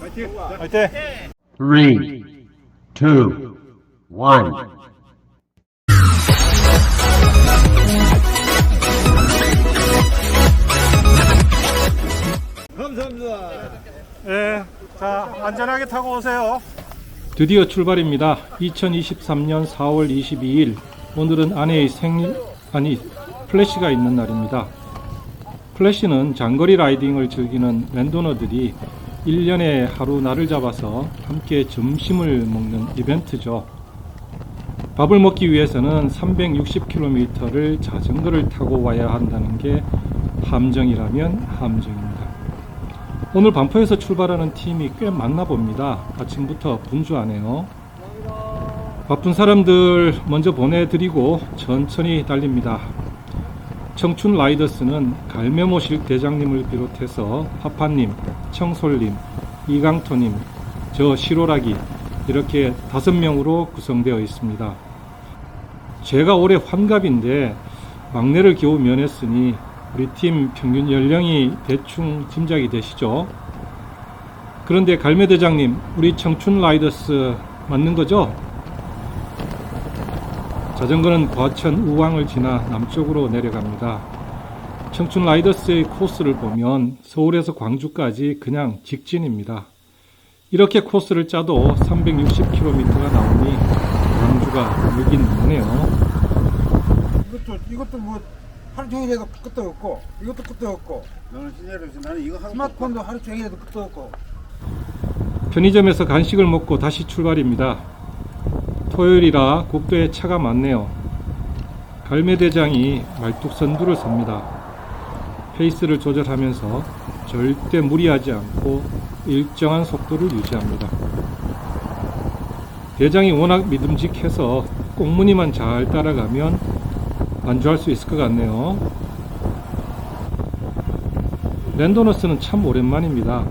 화이팅! 3, 2, 1. 감사합니다. 네, 자 안전하게 타고 오세요. 드디어 출발입니다. 2023년 4월 22일. 오늘은 아내의 플래시가 있는 날입니다. 플래시는 장거리 라이딩을 즐기는 랜도너들이 1년에 하루 날을 잡아서 함께 점심을 먹는 이벤트죠. 밥을 먹기 위해서는 360km를 자전거를 타고 와야 한다는 게 함정이라면 함정입니다. 오늘 반포에서 출발하는 팀이 꽤 많나 봅니다. 아침부터 분주하네요. 바쁜 사람들 먼저 보내드리고 천천히 달립니다. 청춘 라이더스는 갈매모실 대장님을 비롯해서 파파님, 청솔님, 이강토님, 저 시로라기 이렇게 5명으로 구성되어 있습니다. 제가 올해 환갑인데 막내를 겨우 면했으니 우리 팀 평균 연령이 대충 짐작이 되시죠? 그런데 갈매대장님, 우리 청춘 라이더스 맞는 거죠? 자전거는 과천 우왕을 지나 남쪽으로 내려갑니다. 청춘 라이더스의 코스를 보면 서울에서 광주까지 그냥 직진입니다. 이렇게 코스를 짜도 360km가 나오니 광주가 물긴 무네요. 이것도 뭐 하루 종일 해도 끝도 없고, 이것도 끝도 없고, 너는 진짜로 나는 이거 하고 스마트폰도 하루 종일 해도 끝도 없고. 편의점에서 간식을 먹고 다시 출발입니다. 토요일이라 국도에 차가 많네요. 갈매대장이 말뚝선두를 섭니다. 페이스를 조절하면서 절대 무리하지 않고 일정한 속도를 유지합니다. 대장이 워낙 믿음직해서 꽁무니만 잘 따라가면 안주할 수 있을 것 같네요. 랜도너스는 참 오랜만입니다.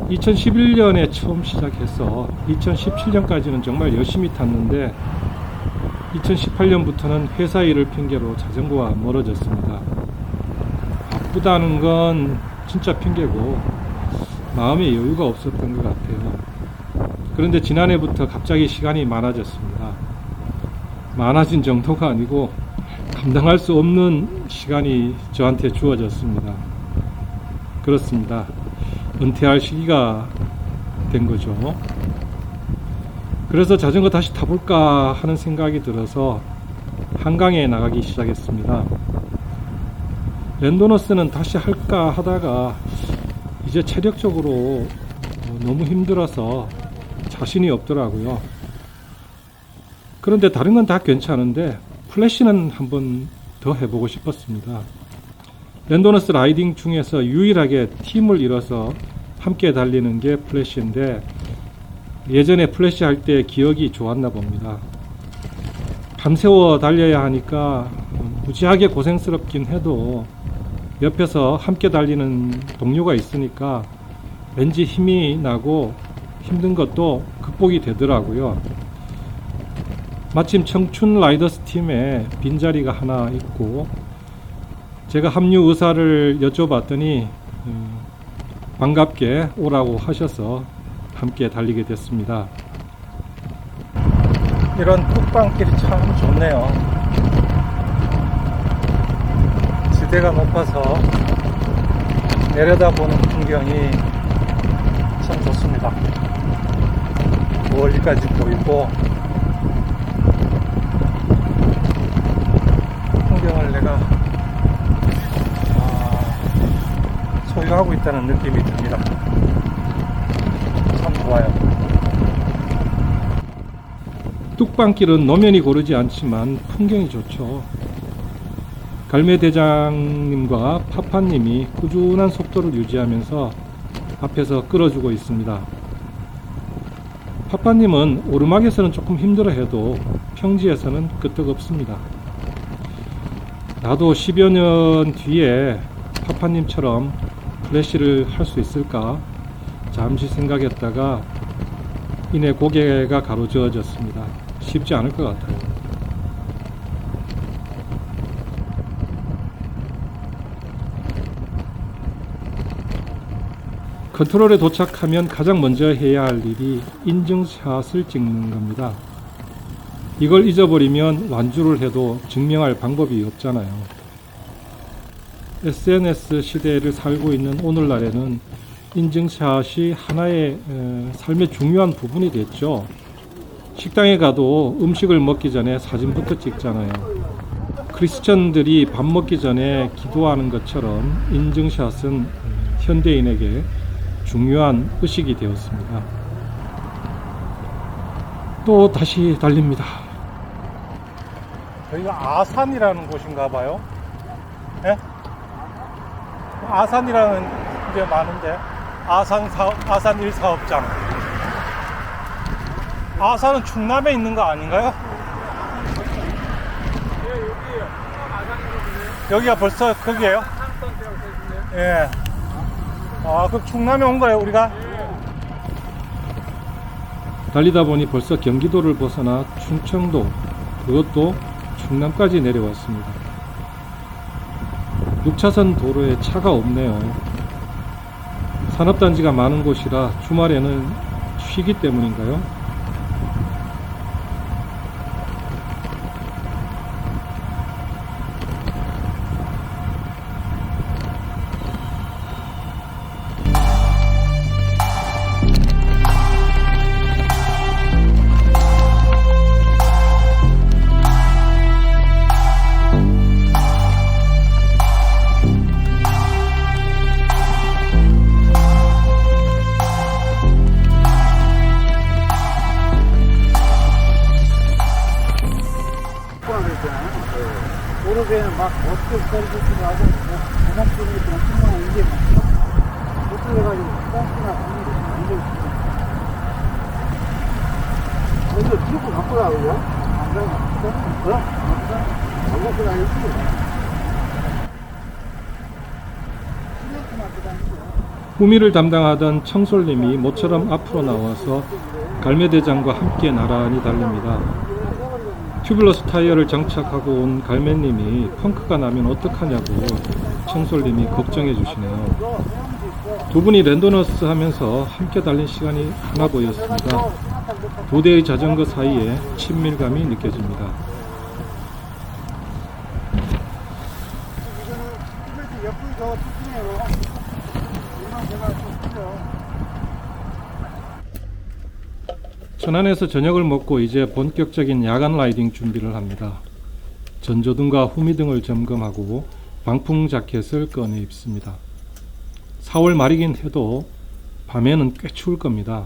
2011년에 처음 시작해서 2017년까지는 정말 열심히 탔는데 2018년부터는 회사 일을 핑계로 자전거와 멀어졌습니다. 바쁘다는 건 진짜 핑계고 마음의 여유가 없었던 것 같아요. 그런데 지난해부터 갑자기 시간이 많아졌습니다. 많아진 정도가 아니고 감당할 수 없는 시간이 저한테 주어졌습니다. 그렇습니다. 은퇴할 시기가 된 거죠. 그래서 자전거 다시 타볼까 하는 생각이 들어서 한강에 나가기 시작했습니다. 랜도너스는 다시 할까 하다가 이제 체력적으로 너무 힘들어서 자신이 없더라고요. 그런데 다른 건 다 괜찮은데 플래시는 한번 더 해보고 싶었습니다. 랜도너스 라이딩 중에서 유일하게 팀을 이뤄서 함께 달리는 게 플래시인데 예전에 플래시 할 때 기억이 좋았나 봅니다. 밤새워 달려야 하니까 무지하게 고생스럽긴 해도 옆에서 함께 달리는 동료가 있으니까 왠지 힘이 나고 힘든 것도 극복이 되더라고요. 마침 청춘 라이더스 팀에 빈자리가 하나 있고 제가 합류 의사를 여쭤봤더니 반갑게 오라고 하셔서 함께 달리게 됐습니다. 이런 뚝방길이 참 좋네요. 지대가 높아서 내려다보는 풍경이 참 좋습니다. 멀리까지 보이고 풍경을 내가 소유하고 있다는 느낌이 듭니다. 참 좋아요. 뚝방길은 노면이 고르지 않지만 풍경이 좋죠. 갈매대장님과 파파님이 꾸준한 속도를 유지하면서 앞에서 끌어주고 있습니다. 파파님은 오르막에서는 조금 힘들어해도 평지에서는 끄떡없습니다. 나도 10여 년 뒤에 파파님처럼 플래시를 할 수 있을까 잠시 생각했다가 이내 고개가 가로저어졌습니다. 쉽지 않을 것 같아요. 컨트롤에 도착하면 가장 먼저 해야 할 일이 인증샷을 찍는 겁니다. 이걸 잊어버리면 완주를 해도 증명할 방법이 없잖아요. SNS 시대를 살고 있는 오늘날에는 인증샷이 하나의 삶의 중요한 부분이 됐죠. 식당에 가도 음식을 먹기 전에 사진부터 찍잖아요. 크리스천들이 밥 먹기 전에 기도하는 것처럼 인증샷은 현대인에게 중요한 의식이 되었습니다. 또 다시 달립니다. 여기가 아산이라는 곳인가 봐요. 예? 아산이라는 게 많은데 아산 1사업장. 아산은 충남에 있는 거 아닌가요? 여기가 벌써 거기에요? 예. 아, 그럼 충남에 온 거예요, 우리가? 달리다 보니 벌써 경기도를 벗어나 충청도, 그것도 충남까지 내려왔습니다. 6차선 도로에 차가 없네요. 산업단지가 많은 곳이라 주말에는 쉬기 때문인가요? 오르게는 막 어떻게 떨어지기도 하고 바닥 쪽에 엄청난 이게 막 어떻게 해가지고 펌프나 하는 게 완전 근데 뒤로 갖고 나오죠? 안 가요? 안 갖고 다니지? 후미를 담당하던 청솔님이 모처럼 앞으로 나와서 갈매대장과 함께 나란히 달립니다. 튜블러스 타이어를 장착하고 온 갈매님이 펑크가 나면 어떡하냐고 청솔님이 걱정해 주시네요. 두 분이 랜도너스 하면서 함께 달린 시간이 하나 보였습니다. 두 대의 자전거 사이에 친밀감이 느껴집니다. 천안에서 저녁을 먹고 이제 본격적인 야간 라이딩 준비를 합니다. 전조등과 후미등을 점검하고 방풍 자켓을 꺼내 입습니다. 4월 말이긴 해도 밤에는 꽤 추울 겁니다.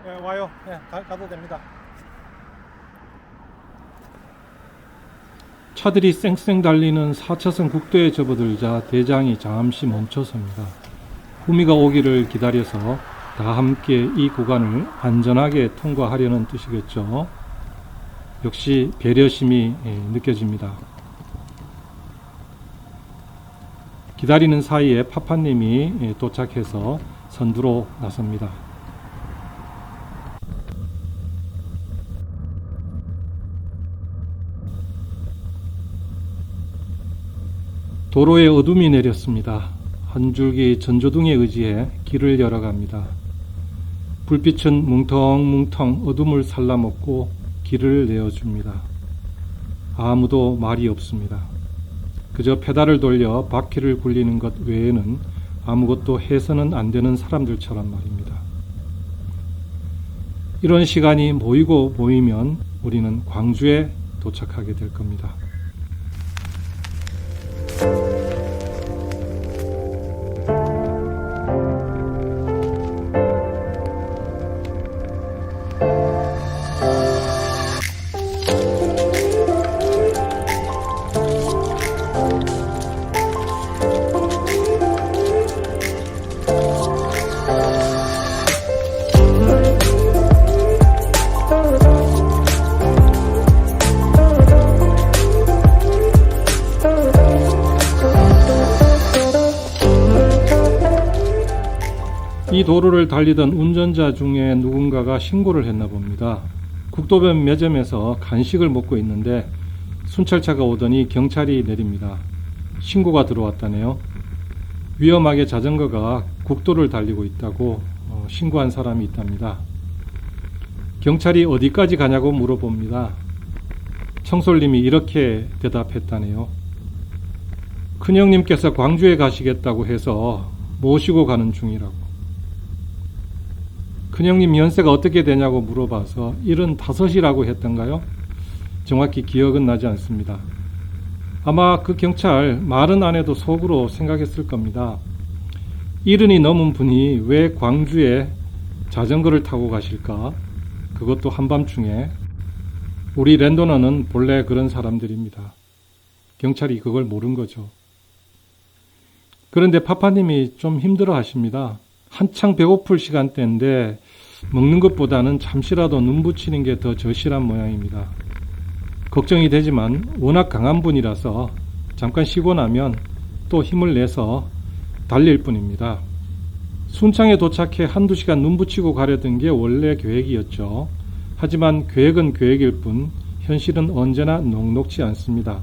예, 와요. 예, 가도 됩니다. 차들이 쌩쌩 달리는 4차선 국도에 접어들자 대장이 잠시 멈춰섭니다. 후미가 오기를 기다려서 다 함께 이 구간을 안전하게 통과하려는 뜻이겠죠. 역시 배려심이 느껴집니다. 기다리는 사이에 파파님이 도착해서 선두로 나섭니다. 도로에 어둠이 내렸습니다. 한 줄기 전조등에 의지해 길을 열어갑니다. 불빛은 뭉텅뭉텅 어둠을 살라먹고 길을 내어줍니다. 아무도 말이 없습니다. 그저 페달을 돌려 바퀴를 굴리는 것 외에는 아무것도 해서는 안 되는 사람들처럼 말입니다. 이런 시간이 모이고 모이면 우리는 광주에 도착하게 될 겁니다. 이 도로를 달리던 운전자 중에 누군가가 신고를 했나 봅니다. 국도변 매점에서 간식을 먹고 있는데 순찰차가 오더니 경찰이 내립니다. 신고가 들어왔다네요. 위험하게 자전거가 국도를 달리고 있다고 신고한 사람이 있답니다. 경찰이 어디까지 가냐고 물어봅니다. 청솔님이 이렇게 대답했다네요. 큰형님께서 광주에 가시겠다고 해서 모시고 가는 중이라고. 큰형님 연세가 어떻게 되냐고 물어봐서 75이라고 했던가요? 정확히 기억은 나지 않습니다. 아마 그 경찰 말은 안 해도 속으로 생각했을 겁니다. 70이 넘은 분이 왜 광주에 자전거를 타고 가실까? 그것도 한밤중에. 우리 랜도너는 본래 그런 사람들입니다. 경찰이 그걸 모른 거죠. 그런데 파파님이 좀 힘들어 하십니다. 한창 배고플 시간대인데 먹는 것보다는 잠시라도 눈 붙이는 게 더 절실한 모양입니다. 걱정이 되지만 워낙 강한 분이라서 잠깐 쉬고 나면 또 힘을 내서 달릴 뿐입니다. 순창에 도착해 한두 시간 눈 붙이고 가려던 게 원래 계획이었죠. 하지만 계획은 계획일 뿐 현실은 언제나 녹록지 않습니다.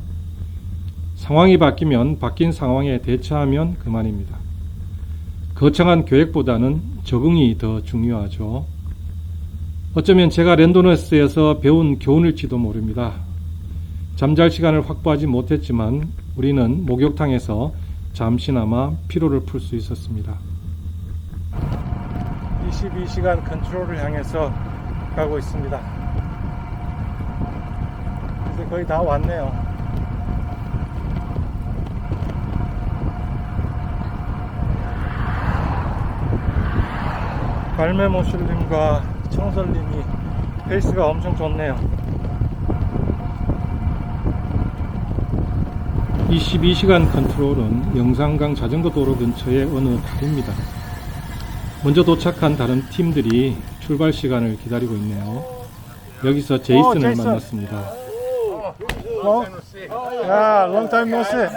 상황이 바뀌면 바뀐 상황에 대처하면 그만입니다. 거창한 계획보다는 적응이 더 중요하죠. 어쩌면 제가 랜도너스에서 배운 교훈일지도 모릅니다. 잠잘 시간을 확보하지 못했지만 우리는 목욕탕에서 잠시나마 피로를 풀 수 있었습니다. 22시간 컨트롤을 향해서 가고 있습니다. 이제 거의 다 왔네요. 갈매모슐님과 청설님이 페이스가 엄청 좋네요. 22시간 컨트롤은 영산강 자전거 도로 근처의 어느 다리입니다. 먼저 도착한 다른 팀들이 출발 시간을 기다리고 있네요. 여기서 제이슨을 제이슨. 만났습니다. 야, long time no see.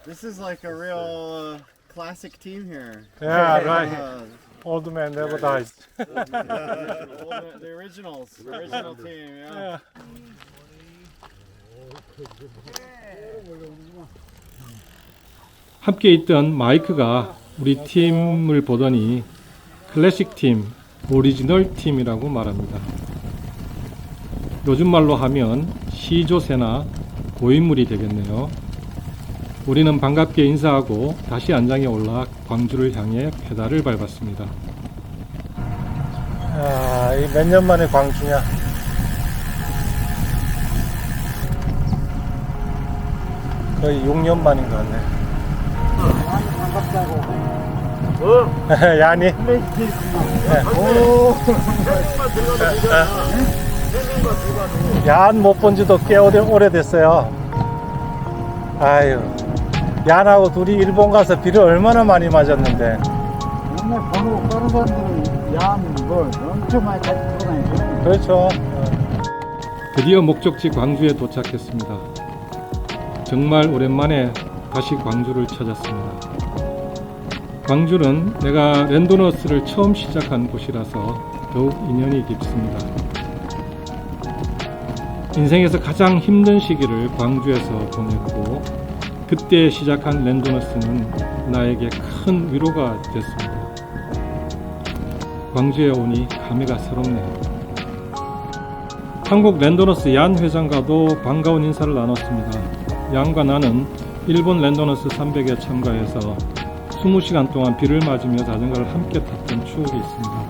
This is like a real classic team here. Yeah, right. Uh, Old man never dies. the original team. Yeah. 함께 있던 마이크가 우리 팀을 보더니 클래식 팀, 오리지널 팀이라고 말합니다. 요즘 말로 하면 시조새나 고인물이 되겠네요. 우리는 반갑게 인사하고 다시 안장에 올라 광주를 향해 페달을 밟았습니다. 아, 이 몇 년 만에 광주냐? 거의 6년 만인 것 같네. 반갑다고. 야니? 얀 못 본 지도 꽤 오래됐어요. 아유, 얀하고 둘이 일본 가서 비를 얼마나 많이 맞았는데. 맨날 번호 다른 사람들은 야뭐 엄청 많이 같이 돌아다니죠. 그렇죠. 드디어 목적지 광주에 도착했습니다. 정말 오랜만에 다시 광주를 찾았습니다. 광주는 내가 랜도너스를 처음 시작한 곳이라서 더욱 인연이 깊습니다. 인생에서 가장 힘든 시기를 광주에서 보냈고 그때 시작한 랜도너스는 나에게 큰 위로가 됐습니다. 광주에 오니 감회가 새롭네요. 한국 랜도너스 얀 회장과도 반가운 인사를 나눴습니다. 얀과 나는 일본 랜도너스 300에 참가해서 20시간 동안 비를 맞으며 자전거를 함께 탔던 추억이 있습니다.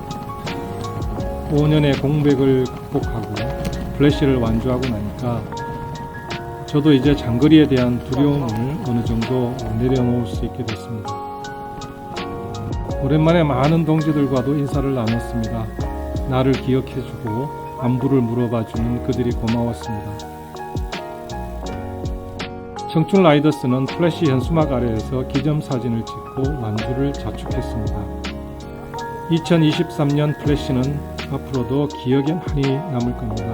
5년의 공백을 극복하고 플래시를 완주하고 나니까 저도 이제 장거리에 대한 두려움을 어느 정도 내려놓을 수 있게 됐습니다. 오랜만에 많은 동지들과도 인사를 나눴습니다. 나를 기억해주고 안부를 물어봐주는 그들이 고마웠습니다. 청춘 라이더스는 플래시 현수막 아래에서 기념사진을 찍고 완주를 자축했습니다. 2023년 플래시는 앞으로도 기억에 많이 남을 겁니다.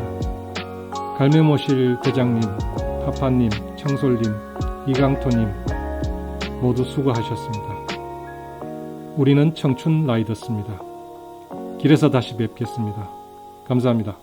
갈매모실 대장님, 파파님, 청솔님, 이강토님 모두 수고하셨습니다. 우리는 청춘 라이더스입니다. 길에서 다시 뵙겠습니다. 감사합니다.